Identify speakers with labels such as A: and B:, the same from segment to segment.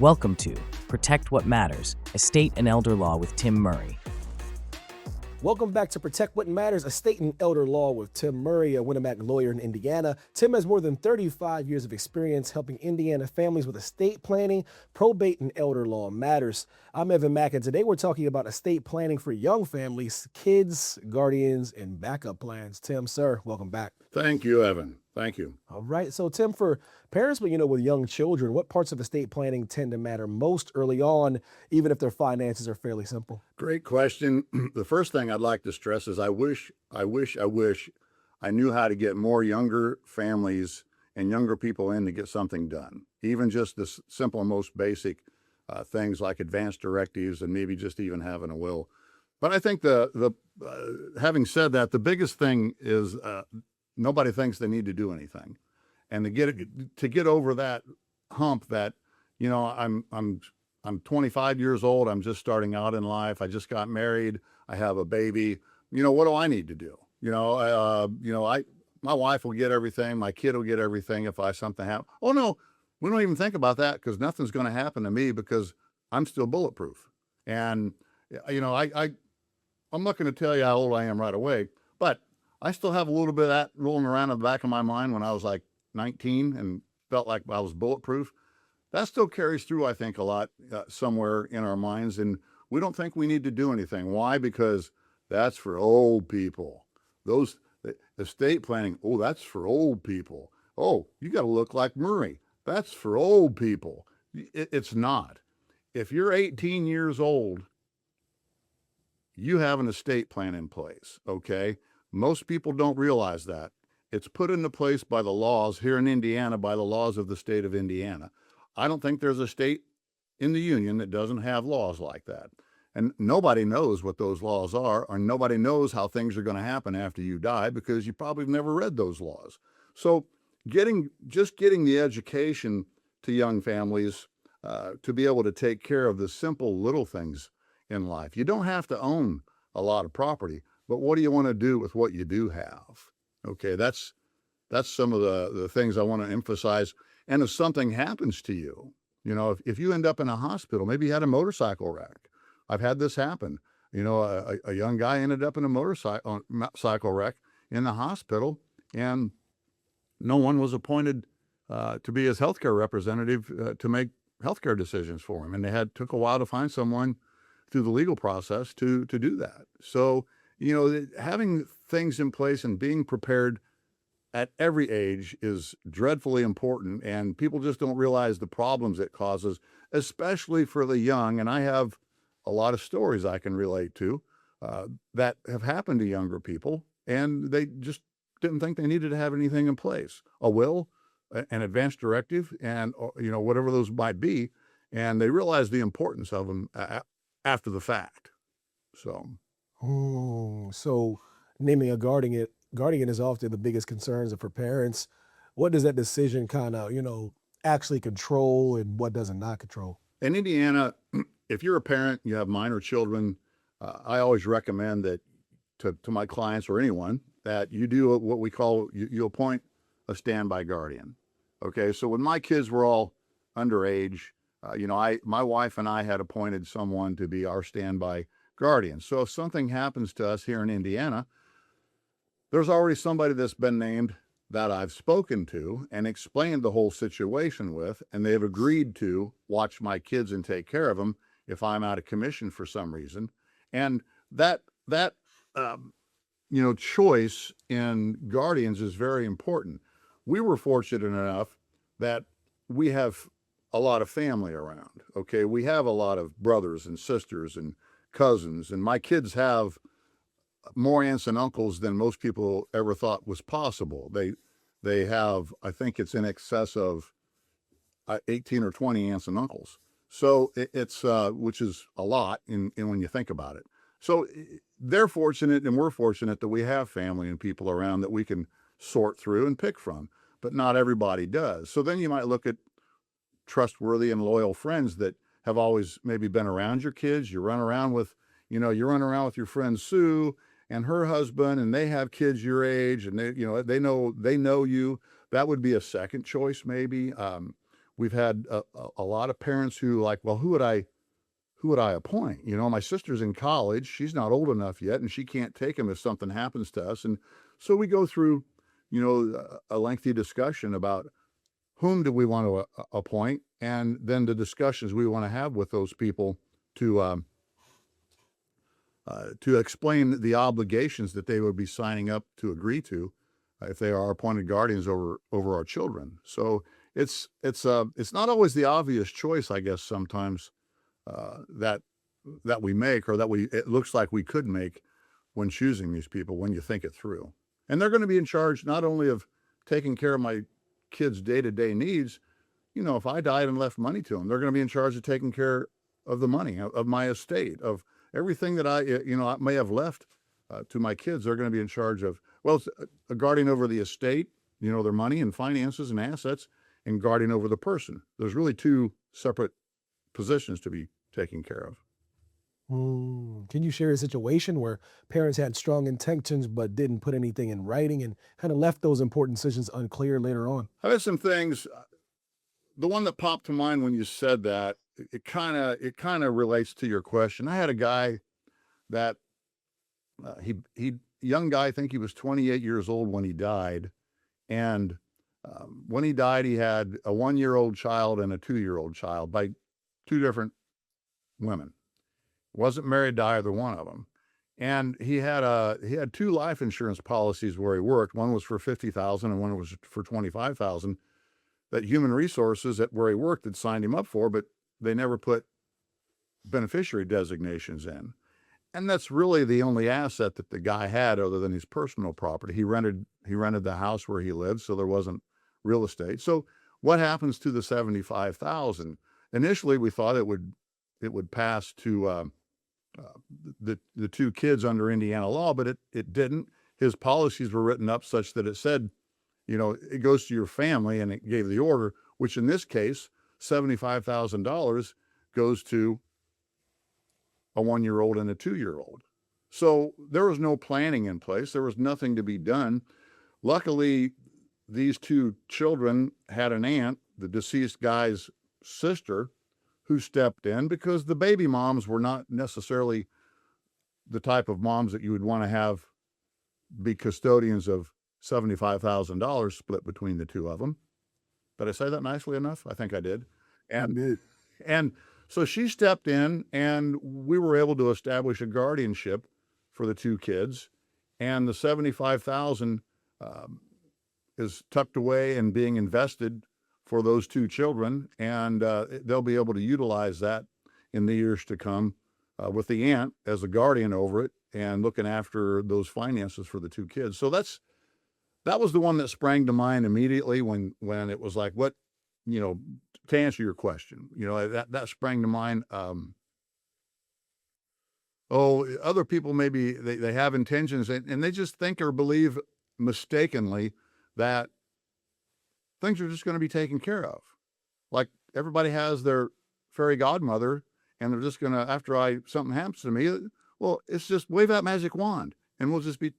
A: Welcome to Protect What Matters, Estate and Elder Law with Tim Murray.
B: Welcome back to Protect What Matters, Estate and Elder Law with Tim Murray, a Evan Mack lawyer in Indiana. Tim has more than 35 years of experience helping Indiana families with estate planning, probate, and elder law matters. I'm Evan Mack, and today we're talking about estate planning for young families, kids, guardians, and backup plans. Tim, sir, welcome back.
C: Thank you, Evan. Thank you.
B: All right. So, Tim, for parents, with young children, what parts of estate planning tend to matter most early on, even if their finances are fairly simple?
C: Great question. The first thing I'd like to stress is I wish I knew how to get more younger families and younger people in to get something done. Even just the simple and most basic things like advanced directives and maybe just even having a will. But I think having said that, the biggest thing is nobody thinks they need to do anything, and to get over that hump that, I'm 25 years old. I'm just starting out in life. I just got married. I have a baby. What do I need to do? My wife will get everything. My kid will get everything if something happens. Oh no, we don't even think about that because nothing's going to happen to me because I'm still bulletproof. And I'm not going to tell you how old I am right away, but I still have a little bit of that rolling around in the back of my mind when I was like 19 and felt like I was bulletproof. That still carries through, I think, a lot somewhere in our minds. And we don't think we need to do anything. Why? Because that's for old people. Those estate planning, oh, that's for old people. Oh, you got to look like Murray. That's for old people. It's not. If you're 18 years old, you have an estate plan in place, okay? Most people don't realize that. It's put into place by the laws here in Indiana, by the laws of the state of Indiana. I don't think there's a state in the union that doesn't have laws like that. And nobody knows what those laws are, or nobody knows how things are going to happen after you die because you probably have never read those laws. So getting the education to young families to be able to take care of the simple little things in life. You don't have to own a lot of property. But what do you want to do with what you do have? Okay, that's some of the things I want to emphasize. And if something happens to you, if you end up in a hospital, maybe you had a motorcycle wreck. I've had this happen. A young guy ended up in a motorcycle wreck in the hospital, and no one was appointed to be his healthcare representative to make healthcare decisions for him. And took a while to find someone through the legal process to do that. So, having things in place and being prepared at every age is dreadfully important, and people just don't realize the problems it causes, especially for the young. And I have a lot of stories I can relate to that have happened to younger people, and they just didn't think they needed to have anything in place, a will, an advanced directive, and whatever those might be, and they realized the importance of them after the fact.
B: So naming a guardian is often the biggest concerns for parents. What does that decision kind of, actually control, and what does it not control?
C: In Indiana, if you're a parent, you have minor children, I always recommend that to my clients or anyone that you do what we call, you appoint a standby guardian. Okay, so when my kids were all underage, my wife and I had appointed someone to be our standby guardian. So if something happens to us here in Indiana, there's already somebody that's been named that I've spoken to and explained the whole situation with, and they've agreed to watch my kids and take care of them if I'm out of commission for some reason. And that choice in guardians is very important. We were fortunate enough that we have a lot of family around. Okay, we have a lot of brothers and sisters and cousins, and my kids have more aunts and uncles than most people ever thought was possible. They have, I think it's in excess of 18 or 20 aunts and uncles. So it's which is a lot in when you think about it. So they're fortunate, and we're fortunate that we have family and people around that we can sort through and pick from, but not everybody does. So then you might look at trustworthy and loyal friends that have always maybe been around your kids. You run around with your friend Sue and her husband, and they have kids your age, and they know you. That would be a second choice maybe. we've had a lot of parents who like, well, who would I appoint? You know, my sister's in college. She's not old enough yet, and she can't take him if something happens to us. And so we go through, you know, a lengthy discussion about whom do we want to appoint, and then the discussions we want to have with those people to explain the obligations that they would be signing up to agree to if they are appointed guardians over our children. So it's not always the obvious choice, I guess, sometimes that we make, or that it looks like we could make when choosing these people, when you think it through. And they're going to be in charge not only of taking care of my kids' day-to-day needs. You know, if I died and left money to them, they're going to be in charge of taking care of the money, of my estate, of everything that I may have left to my kids. They're going to be in charge of, well, it's a guardian over the estate, you know, their money and finances and assets, and guardian over the person. There's really two separate positions to be taken care of.
B: Can you share a situation where parents had strong intentions but didn't put anything in writing and kind of left those important decisions unclear later on?
C: I've had some things. The one that popped to mind when you said that, it kind of relates to your question. I had a guy that young guy, I think he was 28 years old when he died, and when he died, he had a 1-year-old child and a 2-year-old child by two different women. Wasn't married to either one of them. And he had two life insurance policies where he worked. One was for $50,000 and one was for $25,000 that Human Resources at where he worked had signed him up for, but they never put beneficiary designations in. And that's really the only asset that the guy had other than his personal property. He rented the house where he lived, so there wasn't real estate. So what happens to the $75,000? Initially, we thought it would pass to the two kids under Indiana law, but it didn't. His policies were written up such that it said, you know, it goes to your family, and it gave the order, which in this case, $75,000 goes to a 1-year-old and a 2-year-old. So there was no planning in place. There was nothing to be done. Luckily, these two children had an aunt, the deceased guy's sister, who stepped in, because the baby moms were not necessarily the type of moms that you would want to have be custodians of $75,000 split between the two of them. Did I say that nicely enough? I think I did. And so she stepped in, and we were able to establish a guardianship for the two kids, and the $75,000 is tucked away and being invested for those two children, and they'll be able to utilize that in the years to come with the aunt as a guardian over it and looking after those finances for the two kids. So that was the one that sprang to mind immediately when it was like, what, you know, to answer your question, you know, that sprang to mind. Other people, maybe they have intentions and they just think or believe mistakenly that things are just going to be taken care of. Like everybody has their fairy godmother, and they're just going to, after something happens to me, well, it's just wave that magic wand and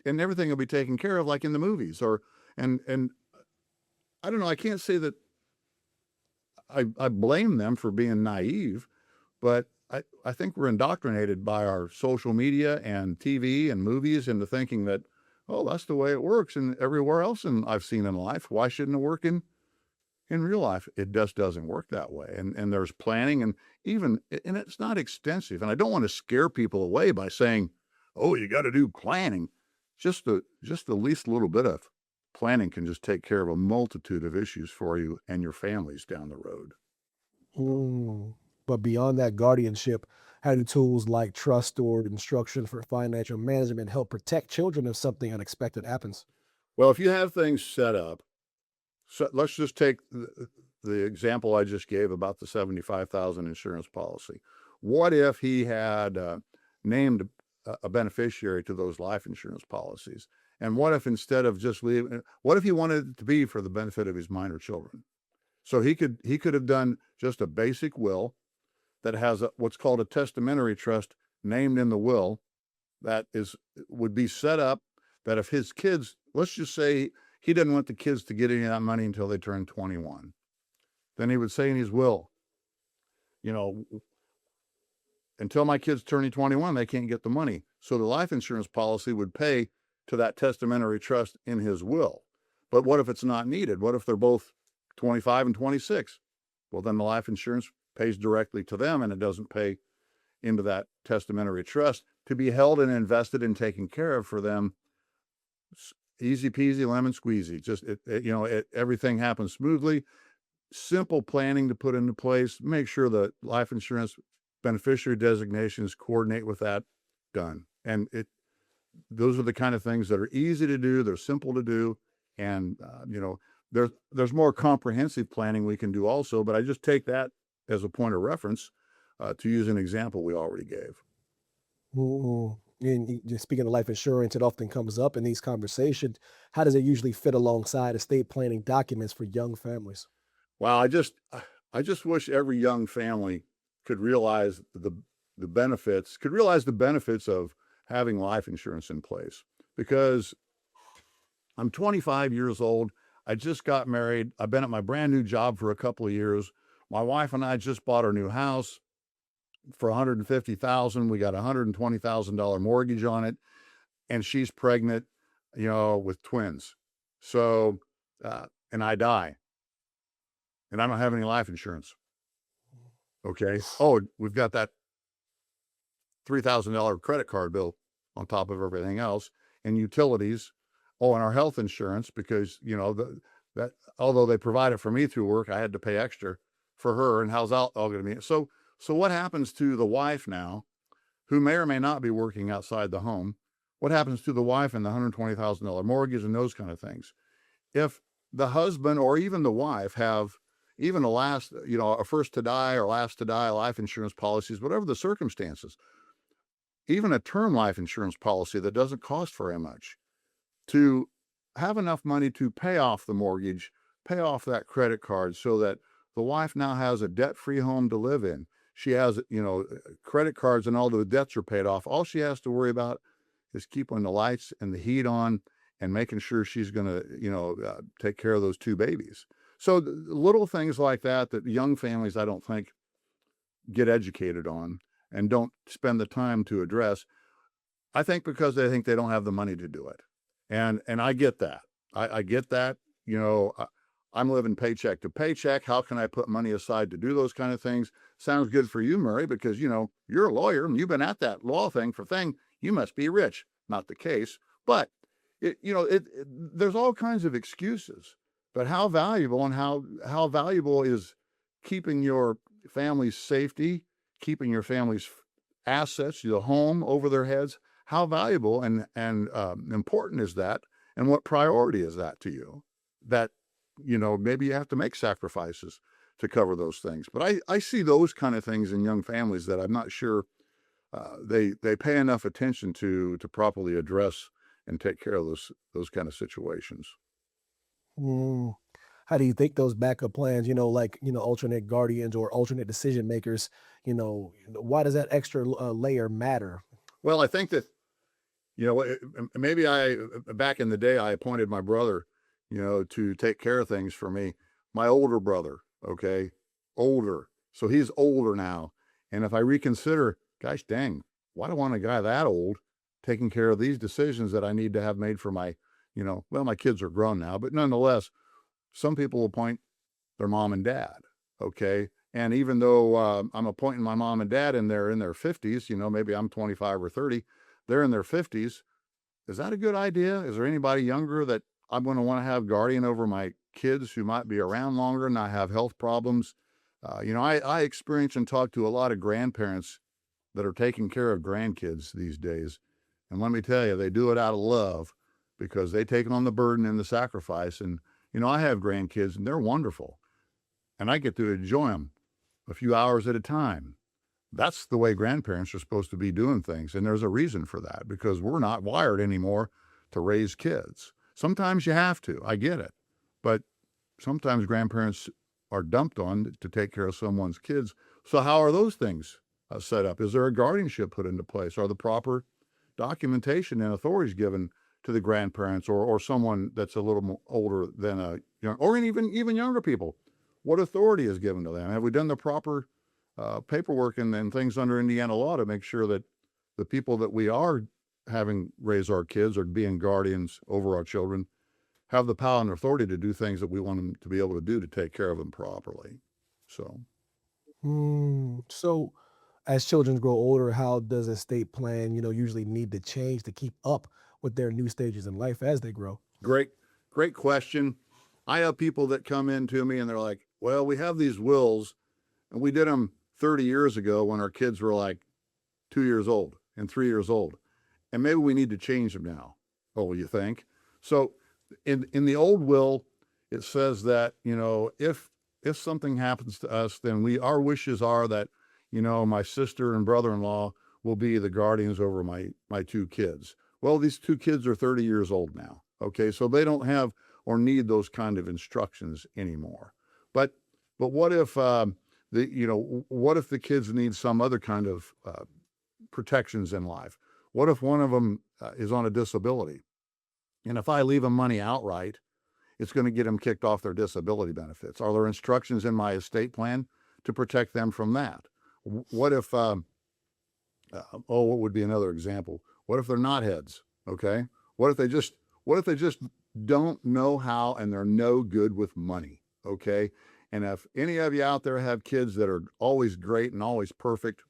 C: and everything will be taken care of like in the movies. And I don't know, I can't say that I blame them for being naive, but I think we're indoctrinated by our social media and TV and movies into thinking that, oh, that's the way it works and everywhere else I've seen in life. Why shouldn't it work in real life? It just doesn't work that way. And there's planning, and it's not extensive. And I don't want to scare people away by saying, oh, you got to do planning. Just the least little bit of planning can just take care of a multitude of issues for you and your families down the road.
B: But beyond that guardianship, how do tools like trust or instruction for financial management help protect children if something unexpected happens?
C: Well, if you have things set up, so let's just take the example I just gave about the $75,000 insurance policy. What if he had named a beneficiary to those life insurance policies? And what if instead of just what if he wanted it to be for the benefit of his minor children? So he could have done just a basic will that has what's called a testamentary trust named in the will that would be set up that if his kids, let's just say he didn't want the kids to get any of that money until they turned 21. then he would say in his will, until my kids turn 21, they can't get the money. So the life insurance policy would pay to that testamentary trust in his will. But what if it's not needed? What if they're both 25 and 26? Well, then the life insurance pays directly to them, and it doesn't pay into that testamentary trust to be held and invested and taken care of for them. Easy peasy, lemon squeezy. Just, everything happens smoothly. Simple planning to put into place. Make sure the life insurance beneficiary designations coordinate with that. Done. And those are the kind of things that are easy to do. They're simple to do. And, there's more comprehensive planning we can do also, but I just take that as a point of reference to use an example we already gave.
B: And just speaking of life insurance, it often comes up in these conversations. How does it usually fit alongside estate planning documents for young families?
C: Well, I just wish every young family could realize the benefits of having life insurance in place. Because I'm 25 years old. I just got married. I've been at my brand new job for a couple of years. My wife and I just bought our new house for $150,000. We got a $120,000 mortgage on it, and she's pregnant, with twins. So, and I die, and I don't have any life insurance. Okay. Oh, we've got that $3,000 credit card bill on top of everything else, and utilities. Oh, and our health insurance, because that although they provide it for me through work, I had to pay extra for her. And how's that all going to be? So what happens to the wife now, who may or may not be working outside the home? What happens to the wife and the $120,000 mortgage and those kind of things? If the husband or even the wife have even a first to die or last to die life insurance policies, whatever the circumstances, even a term life insurance policy that doesn't cost very much, to have enough money to pay off the mortgage, pay off that credit card, so that the wife now has a debt-free home to live in. She has, credit cards and all the debts are paid off. All she has to worry about is keeping the lights and the heat on and making sure she's going to, take care of those two babies. So little things like that young families, I don't think, get educated on and don't spend the time to address. I think because they think they don't have the money to do it. And I get that. I get that. I'm living paycheck to paycheck. How can I put money aside to do those kind of things? Sounds good for you, Murray, because, you're a lawyer and you've been at that law thing. You must be rich. Not the case. But, there's all kinds of excuses. But how valuable and how valuable is keeping your family's safety, keeping your family's assets, the home over their heads? How valuable and important is that? And what priority is that to you? That, maybe you have to make sacrifices to cover those things. But I see those kind of things in young families that I'm not sure they pay enough attention to properly address and take care of those kind of situations.
B: Mm. How do you think those backup plans, alternate guardians or alternate decision makers, why does that extra layer matter?
C: Well, I think that, maybe back in the day, I appointed my brother, to take care of things for me. My older brother, okay, older. So he's older now. And if I reconsider, gosh dang, why do I want a guy that old taking care of these decisions that I need to have made for my, my kids are grown now, but nonetheless, some people appoint their mom and dad, okay? And even though I'm appointing my mom and dad and they're in their 50s, maybe I'm 25 or 30, they're in their 50s. Is that a good idea? Is there anybody younger that I'm going to want to have guardian over my kids who might be around longer and not have health problems? I experience and talk to a lot of grandparents that are taking care of grandkids these days. And let me tell you, they do it out of love because they take on the burden and the sacrifice. And, I have grandkids and they're wonderful. And I get to enjoy them a few hours at a time. That's the way grandparents are supposed to be doing things. And there's a reason for that, because we're not wired anymore to raise kids. Sometimes you have to, I get it. But sometimes grandparents are dumped on to take care of someone's kids. So how are those things set up? Is there a guardianship put into place? Are the proper documentation and authorities given to the grandparents or someone that's a little more older than a young, or even younger people? what authority is given to them? Have we done the proper paperwork and things under Indiana law to make sure that the people that we are having raise our kids or being guardians over our children have the power and authority to do things that we want them to be able to do to take care of them properly? So,
B: So, as children grow older, how does estate plan, usually need to change to keep up with their new stages in life as they grow?
C: great question. I have people that come in to me and they're like, well, we have these wills and we did them 30 years ago when our kids were like 2 years old and 3 years old. And maybe we need to change them now. Oh, you think? So in the old will, it says that, if something happens to us, then our wishes are that, my sister and brother-in-law will be the guardians over my two kids. Well, these two kids are 30 years old now. Okay. So they don't have or need those kind of instructions anymore. But what if, what if the kids need some other kind of protections in life? What if one of them is on a disability? And if I leave them money outright, it's going to get them kicked off their disability benefits. Are there instructions in my estate plan to protect them from that? What if, what would be another example? What if they're not heads? Okay. What if they just don't know how and they're no good with money? Okay. And if any of you out there have kids that are always great and always perfect,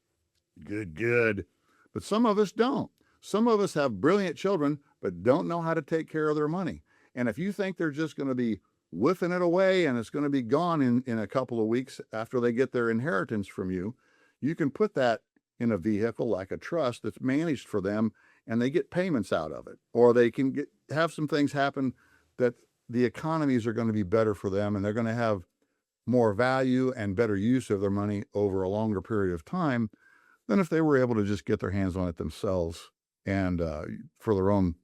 C: good. But some of us don't. Some of us have brilliant children, but don't know how to take care of their money. And if you think they're just going to be whiffing it away and it's going to be gone in a couple of weeks after they get their inheritance from you, you can put that in a vehicle like a trust that's managed for them and they get payments out of it. Or they can have some things happen that the economies are going to be better for them and they're going to have more value and better use of their money over a longer period of time than if they were able to just get their hands on it themselves and for their own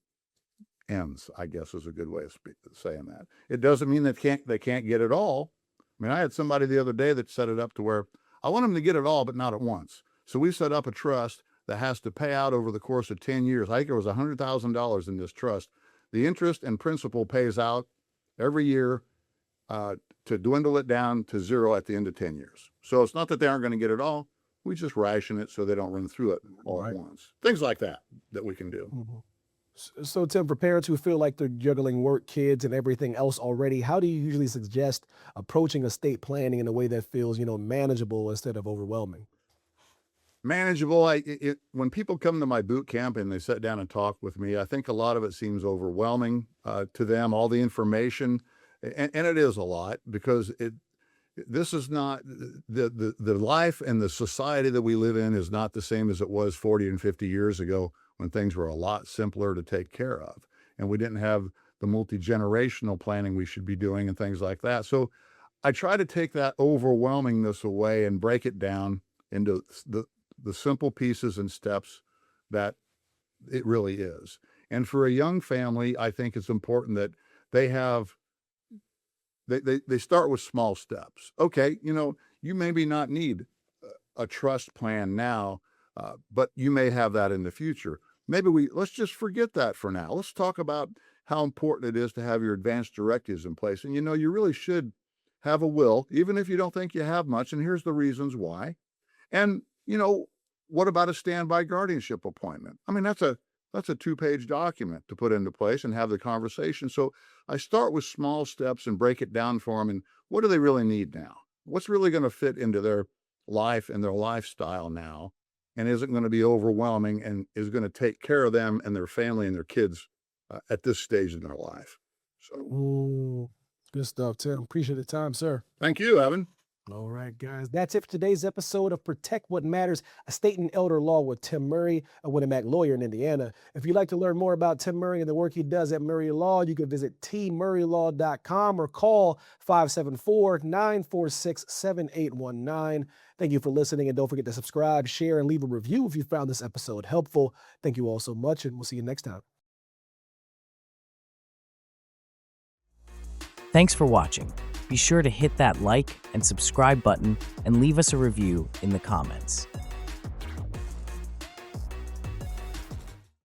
C: ends, I guess is a good way of saying that. It doesn't mean they can't get it all. I mean, I had somebody the other day that set it up to where I want them to get it all, but not at once. So we set up a trust that has to pay out over the course of 10 years. I think it was $100,000 in this trust. The interest and principal pays out every year to dwindle it down to zero at the end of 10 years. So it's not that they aren't going to get it all. We just ration it so they don't run through it all at once. Things like that we can do.
B: So, Tim, for parents who feel like they're juggling work, kids, and everything else already, how do you usually suggest approaching estate planning in a way that feels, manageable instead of overwhelming?
C: Manageable. When people come to my boot camp and they sit down and talk with me, I think a lot of it seems overwhelming to them, all the information. And it is a lot because this is not the life and the society that we live in is not the same as it was 40 and 50 years ago when things were a lot simpler to take care of. And we didn't have the multi-generational planning we should be doing and things like that. So I try to take that overwhelmingness away and break it down into the simple pieces and steps that it really is. And for a young family, I think it's important that they start with small steps. Okay, you maybe not need a trust plan now, but you may have that in the future. Maybe let's just forget that for now. Let's talk about how important it is to have your advanced directives in place. And you really should have a will, even if you don't think you have much. And here's the reasons why. And what about a standby guardianship appointment? I mean, that's a 2-page document to put into place and have the conversation. So I start with small steps and break it down for them. And what do they really need now? What's really going to fit into their life and their lifestyle now? And isn't going to be overwhelming and is going to take care of them and their family and their kids at this stage in their life. So,
B: good stuff, Tim. Appreciate the time, sir.
C: Thank you, Evan.
B: All right, guys. That's it for today's episode of Protect What Matters, Estate and Elder Law with Tim Murray, a Evan Mack lawyer in Indiana. If you'd like to learn more about Tim Murray and the work he does at Murray Law, you can visit tmurraylaw.com or call 574-946-7819. Thank you for listening, and don't forget to subscribe, share, and leave a review if you found this episode helpful. Thank you all so much, and we'll see you next time.
A: Thanks for watching. Be sure to hit that like and subscribe button and leave us a review in the comments.